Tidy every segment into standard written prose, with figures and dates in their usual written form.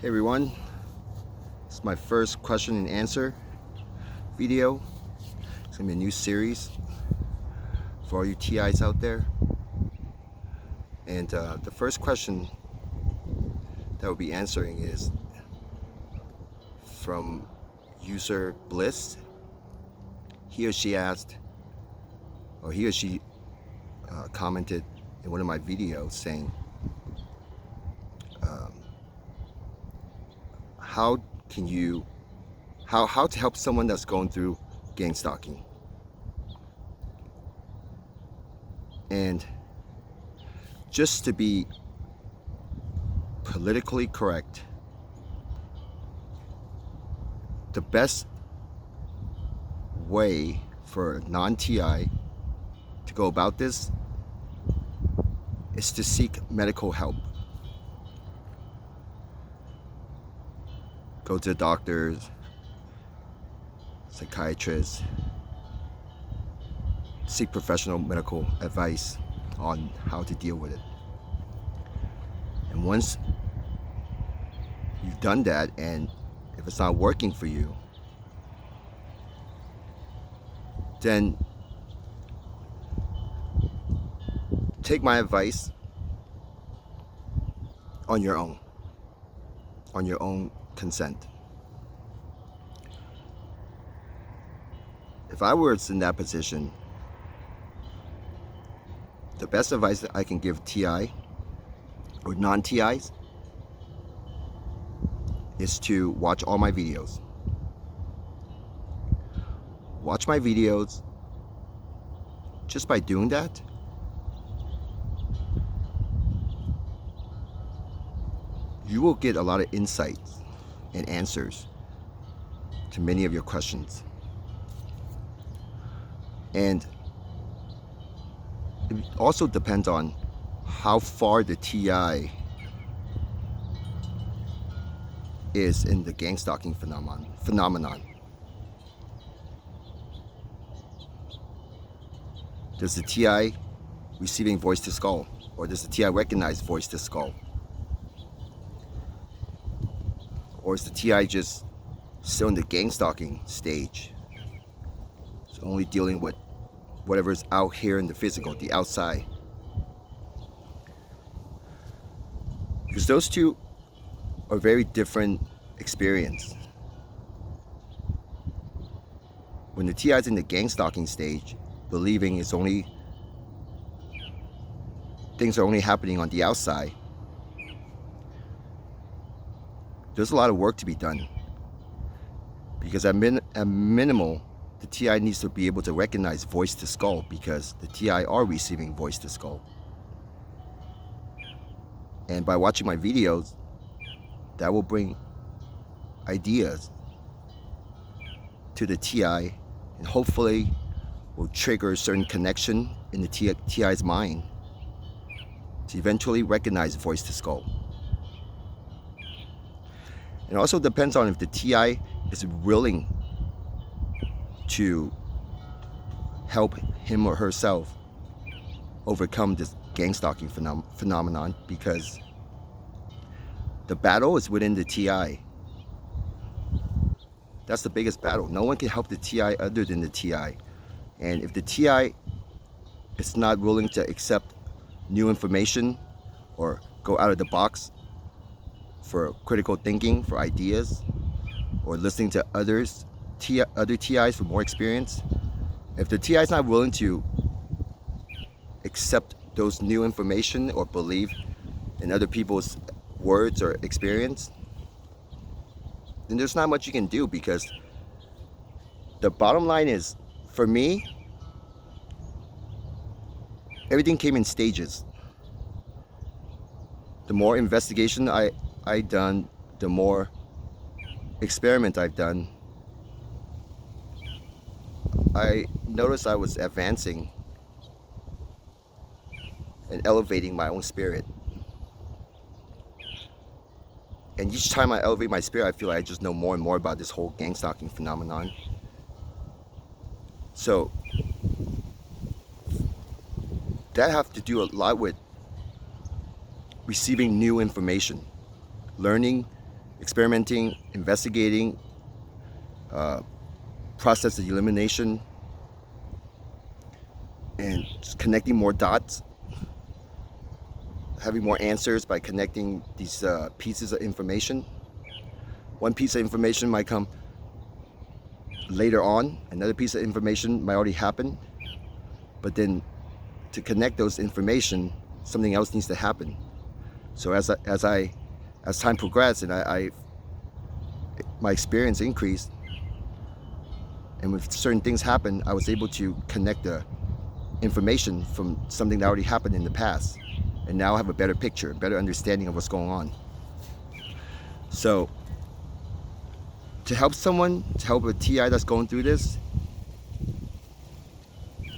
Hey everyone, this is my first question and answer video. It's gonna be a new series for all you TIs out there. And the first question that we'll be answering is from user Bliss. He or she asked, or he or she commented in one of my videos saying, how to help someone that's going through gang stalking. And just to be politically correct, the best way for a non-TI to go about this is to seek medical help. Go to doctors, psychiatrists, seek professional medical advice on how to deal with it. And once you've done that, and if it's not working for you, then take my advice on your own consent. If I were in that position, the best advice that I can give TI or non-TIs is to watch all my videos. Watch my videos. Just by doing that, you will get a lot of insights and answers to many of your questions. And it also depends on how far the TI is in the gang stalking phenomenon. Does the TI receiving voice to skull, or does the TI recognize voice to skull? Or is the TI just still in the gang stalking stage? It's only dealing with whatever's out here in the physical, the outside. Because those two are very different experience. When the TI is in the gang stalking stage, believing things are only happening on the outside, there's a lot of work to be done. Because at minimal, the TI needs to be able to recognize voice to skull, because the TI are receiving voice to skull. And by watching my videos, that will bring ideas to the TI, and hopefully will trigger a certain connection in the TI's mind to eventually recognize voice to skull. It also depends on if the TI is willing to help him or herself overcome this gang stalking phenomenon, because the battle is within the TI. That's the biggest battle. No one can help the TI other than the TI. And if the TI is not willing to accept new information or go out of the box for critical thinking, for ideas, or listening to other TIs for more experience, if the TI is not willing to accept those new information or believe in other people's words or experience, then there's not much you can do. Because the bottom line is, for me, everything came in stages. The more investigation I done, the more experiment I've done, I noticed I was advancing and elevating my own spirit. And each time I elevate my spirit, I feel like I just know more and more about this whole gang stalking phenomenon. So that have to do a lot with receiving new information, learning experimenting, investigating, process of elimination, and just connecting more dots, having more answers by connecting these pieces of information. One piece of information might come later on, another piece of information might already happen, but then to connect those information, something else needs to happen. So as time progressed and my experience increased, and when certain things happened, I was able to connect the information from something that already happened in the past, and now I have a better picture, a better understanding of what's going on. So to help a TI that's going through this,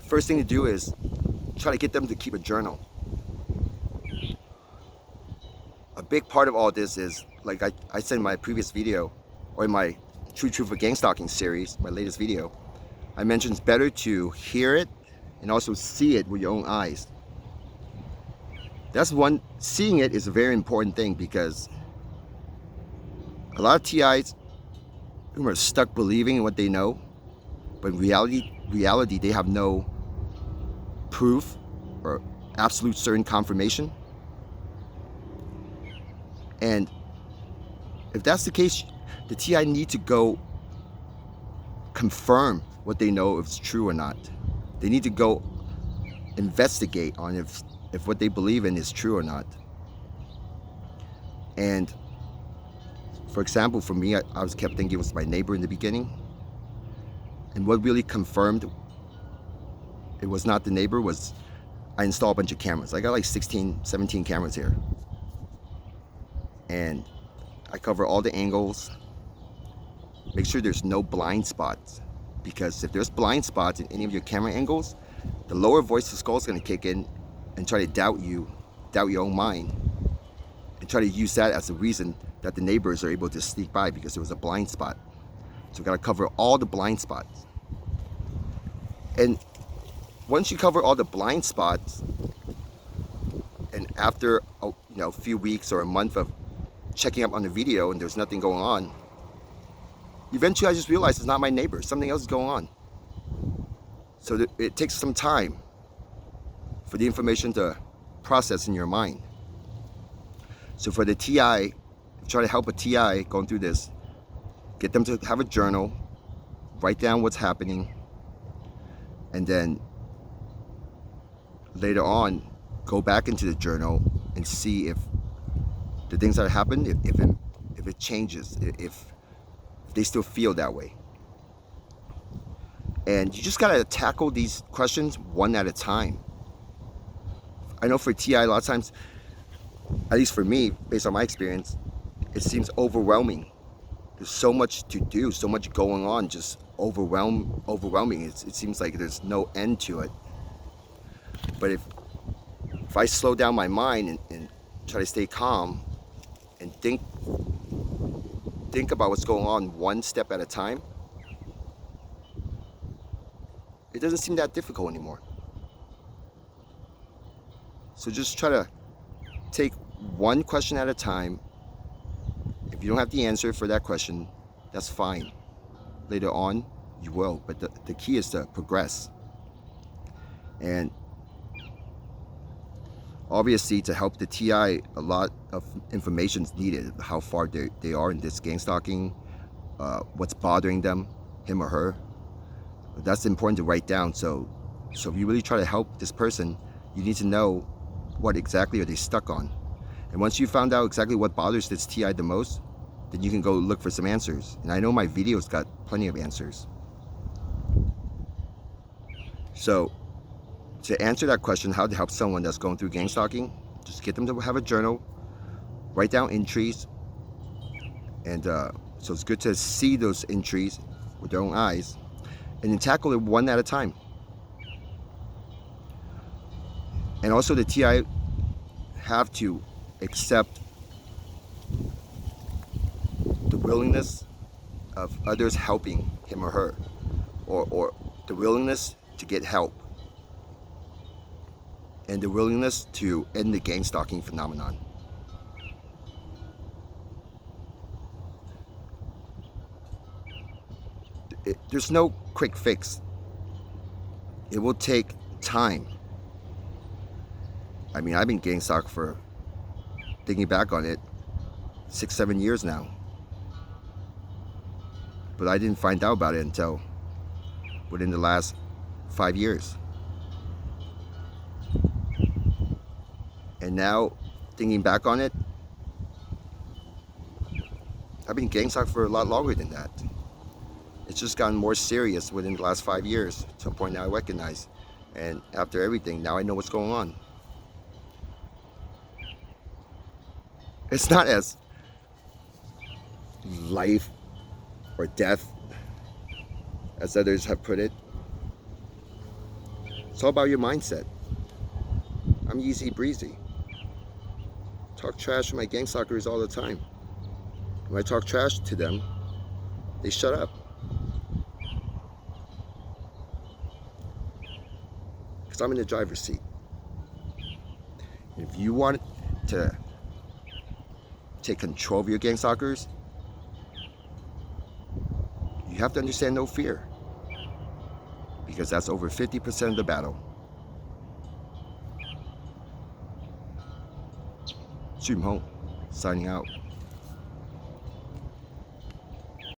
first thing to do is try to get them to keep a journal. A big part of all this is, like I said in my previous video, or in my Truth for Gang Stalking series, my latest video, I mentioned it's better to hear it and also see it with your own eyes. Seeing it is a very important thing, because a lot of TIs who are stuck believing in what they know, but in reality they have no proof or absolute certain confirmation. And if that's the case, the TI need to go confirm what they know, if it's true or not. They need to go investigate on if what they believe in is true or not. And for example, for me, I kept thinking it was my neighbor in the beginning. And what really confirmed it was not the neighbor was I installed a bunch of cameras. I got like 16, 17 cameras here. And I cover all the angles. Make sure there's no blind spots, because if there's blind spots in any of your camera angles, the lower voice of the skull is going to kick in and try to doubt your own mind, and try to use that as a reason that the neighbors are able to sneak by because there was a blind spot. So we got to cover all the blind spots. And once you cover all the blind spots, and after a few weeks or a month of checking up on the video and there's nothing going on, eventually I just realized it's not my neighbor, something else is going on. So it takes some time for the information to process in your mind. So for the TI, try to help a TI going through this, get them to have a journal, write down what's happening, and then later on go back into the journal and see if the things that happened, if it changes, if they still feel that way. And you just gotta tackle these questions one at a time. I know for TI, a lot of times, at least for me, based on my experience, it seems overwhelming. There's so much to do, so much going on, just overwhelming. It seems like there's no end to it. But if I slow down my mind and try to stay calm and think about what's going on one step at a time, it doesn't seem that difficult anymore. So just try to take one question at a time. If you don't have the answer for that question, that's fine. Later on, you will. But the key is to progress. And obviously, to help the TI, a lot of information is needed. How far they are in this gang stalking, what's bothering them, him or her. That's important to write down. So if you really try to help this person, you need to know what exactly are they stuck on. And once you found out exactly what bothers this TI the most, then you can go look for some answers. And I know my videos got plenty of answers. So to answer that question, how to help someone that's going through gang stalking, just get them to have a journal, write down entries, and so it's good to see those entries with their own eyes, and then tackle it one at a time. And also the TI have to accept the willingness of others helping him or her, or the willingness to get help, and the willingness to end the gang stalking phenomenon. There's no quick fix. It will take time. I mean, I've been gang stalked for, thinking back on it, 6-7 years now. But I didn't find out about it until within the last 5 years. And now, thinking back on it, I've been gang stalked for a lot longer than that. It's just gotten more serious within the last 5 years, to a point now I recognize. And after everything, now I know what's going on. It's not as life or death as others have put it. It's all about your mindset. I'm easy breezy. Talk trash to my gang stalkers all the time. When I talk trash to them, they shut up. Because I'm in the driver's seat. If you want to take control of your gang stalkers, you have to understand no fear. Because that's over 50% of the battle. Home, signing out.